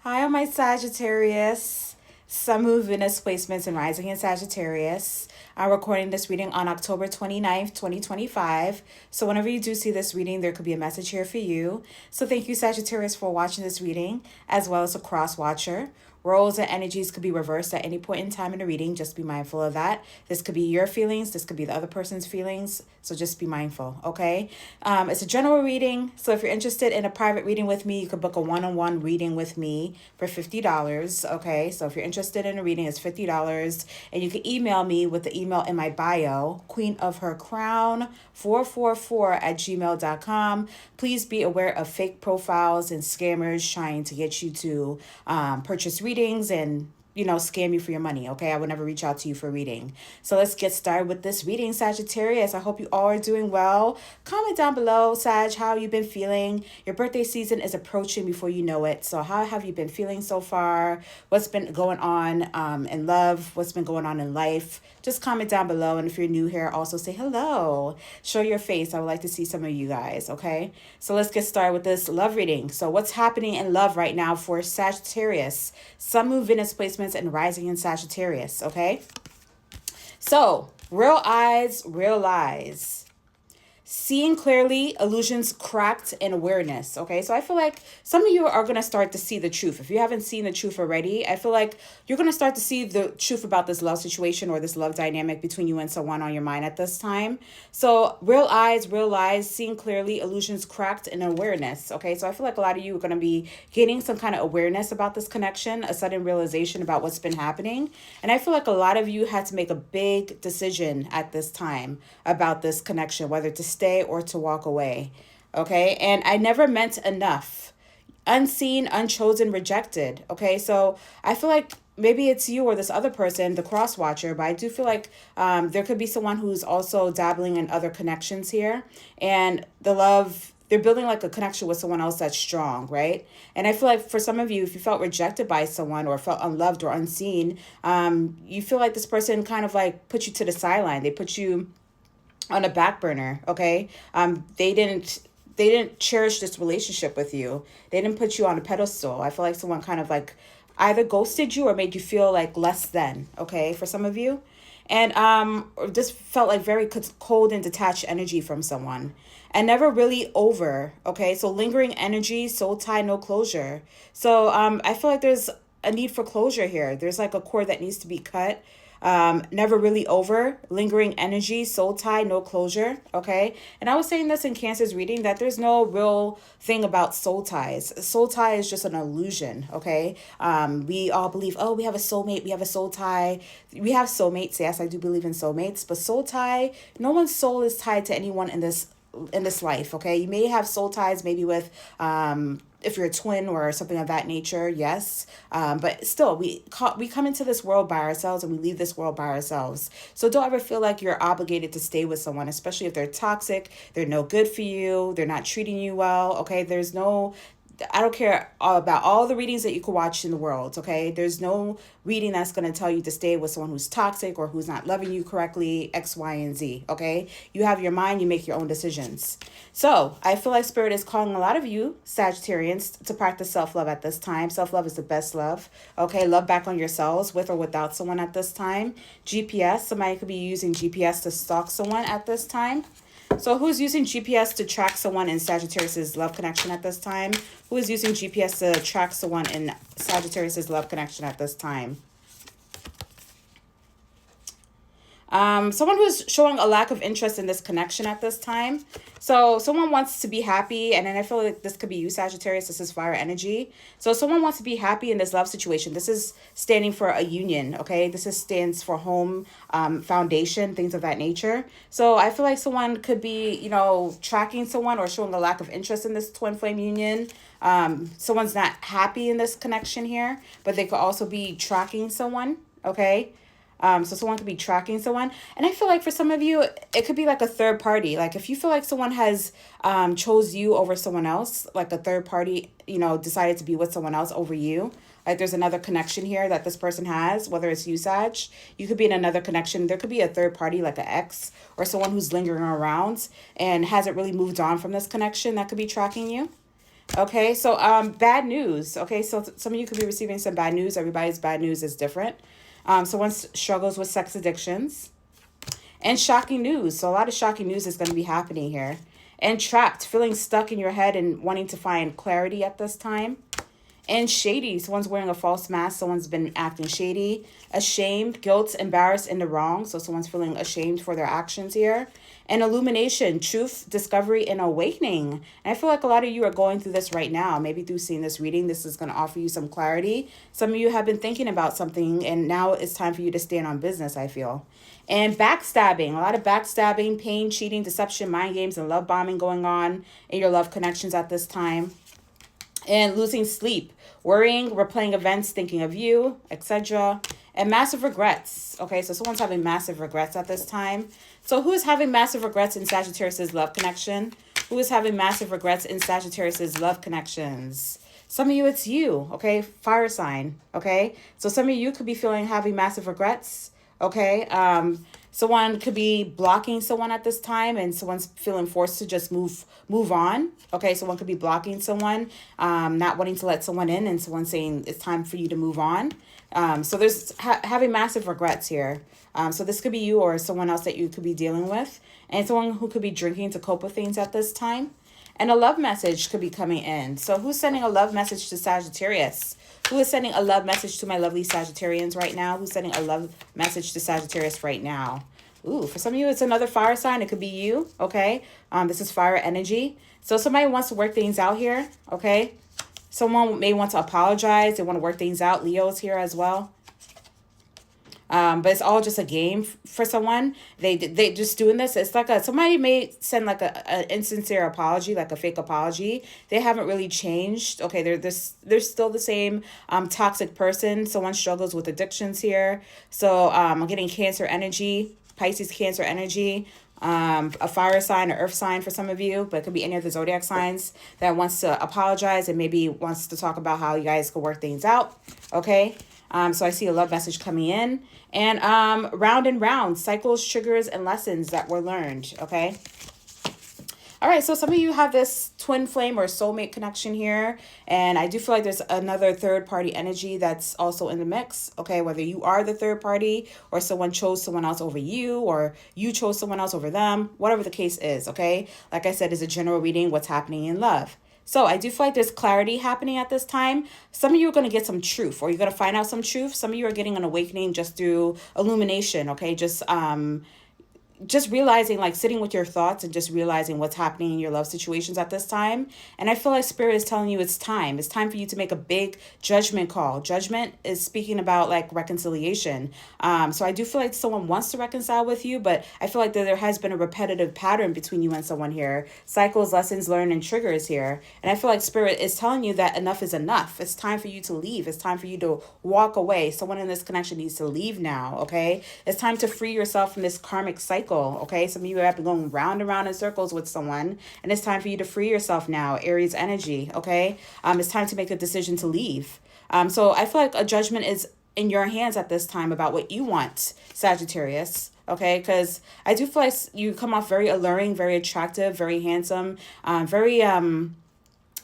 Hi, I'm my Sagittarius. Sun, Moon, Venus placements and rising in Sagittarius. I'm recording this reading on October 29th, 2025. So whenever you do see this reading, there could be a message here for you. So thank you, Sagittarius, for watching this reading, as well as a cross watcher. Roles and energies could be reversed at any point in time in the reading. Just be mindful of that. This could be your feelings. This could be the other person's feelings. So just be mindful, okay? It's a general reading. So if you're interested in a private reading with me, you could book a one-on-one reading with me for $50, okay? So if you're interested in a reading, it's $50. And you can email me with the email in my bio, queenofhercrown444@gmail.com. Please be aware of fake profiles and scammers trying to get you to purchase readings and scam you for your money, okay? I would never reach out to you for reading. So let's get started with this reading, Sagittarius. I hope you all are doing well. Comment down below, Sag, how you been feeling. Your birthday season is approaching before you know it. So how have you been feeling so far? What's been going on in love? What's been going on in life? Just comment down below. And if you're new here, also say hello. Show your face. I would like to see some of you guys, okay? So let's get started with this love reading. So what's happening in love right now for Sagittarius? Sun, Moon, Venus placements and rising in Sagittarius, okay? So, real eyes, real lies. Seeing clearly, illusions cracked, and awareness, okay? So I feel like some of you are going to start to see the truth. If you haven't seen the truth already, I feel like you're going to start to see the truth about this love situation or this love dynamic between you and someone on your mind at this time. So real eyes, real lies, seeing clearly, illusions cracked, and awareness, okay? So I feel like a lot of you are going to be gaining some kind of awareness about this connection, a sudden realization about what's been happening. And I feel like a lot of you had to make a big decision at this time about this connection, whether to stay or to walk away, okay? And I never meant enough. Unseen, unchosen, rejected, okay? So I feel like maybe it's you or this other person, the cross watcher, but I do feel like there could be someone who's also dabbling in other connections here. And they're building like a connection with someone else that's strong, right? And I feel like for some of you, if you felt rejected by someone or felt unloved or unseen, you feel like this person kind of like put you to the sideline. They put you on a back burner, okay? They didn't cherish this relationship with you. They didn't put you on a pedestal. I feel like someone kind of like either ghosted you or made you feel like less than, okay, for some of you. And just felt like very cold and detached energy from someone. And never really over, okay? So lingering energy, soul tie, no closure. So I feel like there's a need for closure here. There's like a cord that needs to be cut. Never really over, lingering energy, soul tie, no closure, okay? And I was saying this in Cancer's reading that there's no real thing about soul ties. Soul tie is just an illusion, okay? We all believe, oh, we have a soulmate, we have a soul tie. We have soulmates, yes, I do believe in soulmates, but soul tie, no one's soul is tied to anyone in this life, okay? You may have soul ties maybe with if you're a twin or something of that nature, yes. But still, we come into this world by ourselves and we leave this world by ourselves. So don't ever feel like you're obligated to stay with someone, especially if they're toxic, they're no good for you, they're not treating you well, okay? I don't care about all the readings that you could watch in the world, okay? There's no reading that's going to tell you to stay with someone who's toxic or who's not loving you correctly, X, Y, and Z, okay? You have your mind, you make your own decisions. So I feel like Spirit is calling a lot of you, Sagittarians, to practice self-love at this time. Self-love is the best love, okay? Love back on yourselves with or without someone at this time. GPS, somebody could be using GPS to stalk someone at this time. So who's using GPS to track someone in Sagittarius's love connection at this time? Who is using GPS to track someone in Sagittarius's love connection at this time? Someone who's showing a lack of interest in this connection at this time. So someone wants to be happy, and then I feel like this could be you, Sagittarius. This is fire energy. So someone wants to be happy in this love situation. This is standing for a union, okay? Stands for home, foundation, things of that nature. So I feel like someone could be, tracking someone or showing a lack of interest in this twin flame union. Someone's not happy in this connection here, but they could also be tracking someone, okay? So someone could be tracking someone. And I feel like for some of you, it could be like a third party. Like if you feel like someone has chose you over someone else, like a third party, decided to be with someone else over you. Like there's another connection here that this person has, whether it's you, Sag. You could be in another connection. There could be a third party, like an ex or someone who's lingering around and hasn't really moved on from this connection that could be tracking you. Okay, so bad news. Okay, so some of you could be receiving some bad news. Everybody's bad news is different. Someone struggles with sex addictions. And shocking news. So a lot of shocking news is going to be happening here. And trapped, feeling stuck in your head and wanting to find clarity at this time. And shady, someone's wearing a false mask. Someone's been acting shady. Ashamed, guilt, embarrassed, in the wrong. So someone's feeling ashamed for their actions here. And illumination, truth, discovery, and awakening. And I feel like a lot of you are going through this right now. Maybe through seeing this reading, this is going to offer you some clarity. Some of you have been thinking about something, and now it's time for you to stand on business, I feel. And backstabbing, a lot of backstabbing, pain, cheating, deception, mind games, and love bombing going on in your love connections at this time. And losing sleep, worrying, replaying events, thinking of you, etc. And massive regrets. Okay, so someone's having massive regrets at this time. So who is having massive regrets in Sagittarius's love connection? Who is having massive regrets in Sagittarius's love connections? Some of you, it's you, okay? Fire sign, okay? So some of you could be having massive regrets, okay? Someone could be blocking someone at this time, and someone's feeling forced to just move on. Okay, someone could be blocking someone, not wanting to let someone in, and someone saying it's time for you to move on. So there's having massive regrets here. So this could be you or someone else that you could be dealing with, and someone who could be drinking to cope with things at this time. And a love message could be coming in. So who's sending a love message to Sagittarius? Who is sending a love message to my lovely Sagittarians right now? Who's sending a love message to Sagittarius right now? Ooh, for some of you, it's another fire sign. It could be you, okay? This is fire energy. So somebody wants to work things out here, okay? Someone may want to apologize. They want to work things out. Leo's here as well. But it's all just a game for someone. They just doing this. It's like somebody may send like a insincere apology, like a fake apology. They haven't really changed. Okay, they're still the same toxic person. Someone struggles with addictions here. So I'm getting Cancer energy, Pisces Cancer energy. A fire sign or earth sign for some of you, but it could be any of the zodiac signs that wants to apologize and maybe wants to talk about how you guys could work things out. Okay. So I see a love message coming in, and round and round, cycles, triggers, and lessons that were learned. Okay. All right, so some of you have this twin flame or soulmate connection here, and I do feel like there's another third party energy that's also in the mix, okay? Whether you are the third party or someone chose someone else over you or you chose someone else over them, whatever the case is, okay? Like I said, is a general reading, what's happening in love. So I do feel like there's clarity happening at this time. Some of you are going to get some truth, or you're going to find out some truth. Some of you are getting an awakening just through illumination, okay? Just realizing, like sitting with your thoughts and just realizing what's happening in your love situations at this time. And I feel like Spirit is telling you it's time. It's time for you to make a big judgment call. Judgment is speaking about like reconciliation. So I do feel like someone wants to reconcile with you, but I feel like there has been a repetitive pattern between you and someone here. Cycles, lessons learned, and triggers here. And I feel like Spirit is telling you that enough is enough. It's time for you to leave. It's time for you to walk away. Someone in this connection needs to leave now, okay? It's time to free yourself from this karmic cycle. Okay, some of you have been going round and round in circles with someone, and it's time for you to free yourself now. Aries energy, okay? It's time to make a decision to leave. So I feel like a judgment is in your hands at this time about what you want, Sagittarius. Okay, because I do feel like you come off very alluring, very attractive, very handsome, very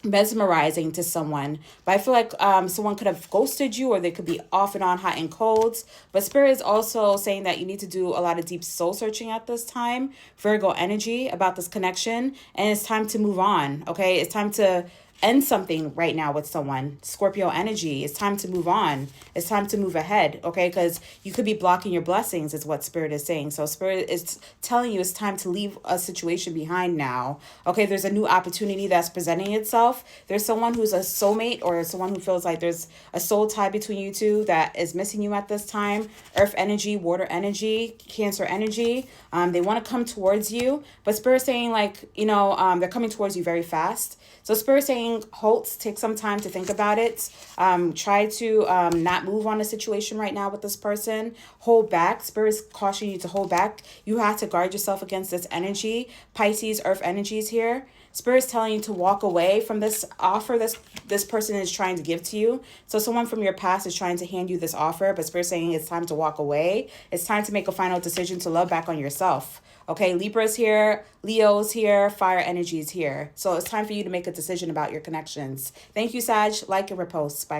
mesmerizing to someone, but I feel like someone could have ghosted you, or they could be off and on, hot and colds. But Spirit is also saying that you need to do a lot of deep soul searching at this time, Virgo energy, about this connection, and it's time to move on. Okay, it's time to end something right now with someone. Scorpio energy. It's time to move on. It's time to move ahead, okay? Because you could be blocking your blessings is what Spirit is saying. So Spirit is telling you it's time to leave a situation behind now, okay? There's a new opportunity that's presenting itself. There's someone who's a soulmate, or someone who feels like there's a soul tie between you two that is missing you at this time. Earth energy, water energy, Cancer energy. They want to come towards you, but Spirit saying like, they're coming towards you very fast. So Spirit saying, halt, take some time to think about it. Try to not move on a situation right now with this person. Hold back. Spirit's cautioning you to hold back. You have to guard yourself against this energy. Pisces, earth energies here. Spirit's telling you to walk away from this offer this person is trying to give to you. So someone from your past is trying to hand you this offer, but Spirit's saying it's time to walk away. It's time to make a final decision to love back on yourself. Okay, Libra's here, Leo's here, fire energy is here. So it's time for you to make a decision about your connections. Thank you, Sag. Like and repost. Bye.